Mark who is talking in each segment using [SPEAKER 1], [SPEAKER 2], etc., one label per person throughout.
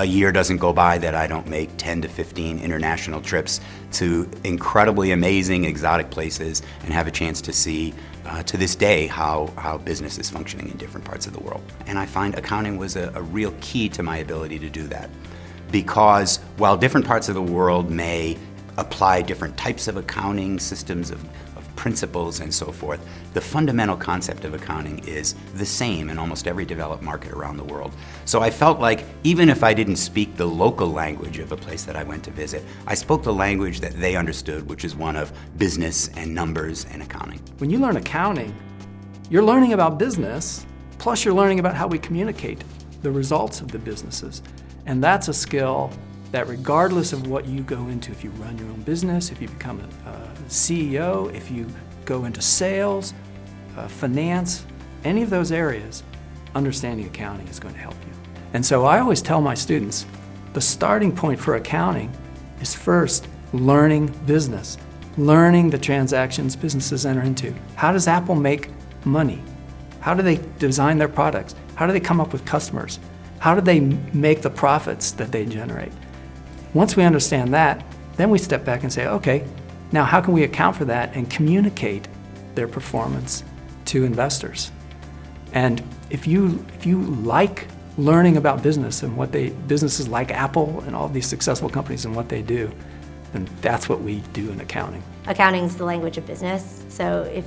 [SPEAKER 1] a year doesn't go by that I don't make 10 to 15 international trips to incredibly amazing, exotic places and have a chance to see, to this day, how business is functioning in different parts of the world. And I find accounting was a real key to my ability to do that. Because while different parts of the world may apply different types of accounting systems, of principles and so forth, the fundamental concept of accounting is the same in almost every developed market around the world. So I felt like even if I didn't speak the local language of a place that I went to visit, I spoke the language that they understood, which is one of business and numbers and accounting.
[SPEAKER 2] When you learn accounting, you're learning about business, plus you're learning about how we communicate the results of the businesses. And that's a skill that regardless of what you go into, if you run your own business, if you become a CEO, if you go into sales, finance, any of those areas, understanding accounting is going to help you. And so I always tell my students, the starting point for accounting is first learning business, learning the transactions businesses enter into. How does Apple make money? How do they design their products? How do they come up with customers? How do they make the profits that they generate? Once we understand that, then we step back and say, okay, now how can we account for that and communicate their performance to investors? And if you like learning about business and businesses like Apple and all these successful companies and what they do, then that's what we do in accounting.
[SPEAKER 3] Accounting is the language of business, so if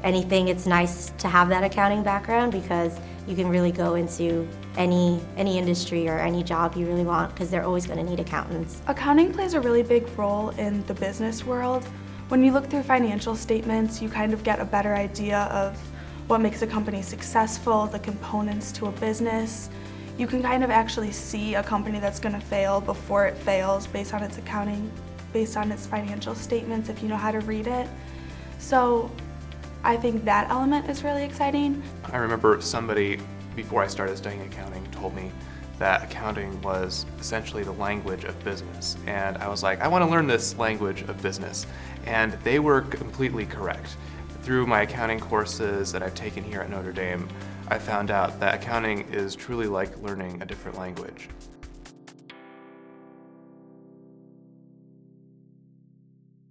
[SPEAKER 3] anything, it's nice to have that accounting background because you can really go into any industry or any job you really want because they're always going to need accountants.
[SPEAKER 4] Accounting plays a really big role in the business world. When you look through financial statements, you kind of get a better idea of what makes a company successful, the components to a business. You can kind of actually see a company that's going to fail before it fails based on its accounting, based on its financial statements if you know how to read it. So I think that element is really exciting.
[SPEAKER 5] I remember somebody, before I started studying accounting, told me that accounting was essentially the language of business. And I was like, I want to learn this language of business. And they were completely correct. Through my accounting courses that I've taken here at Notre Dame, I found out that accounting is truly like learning a different language.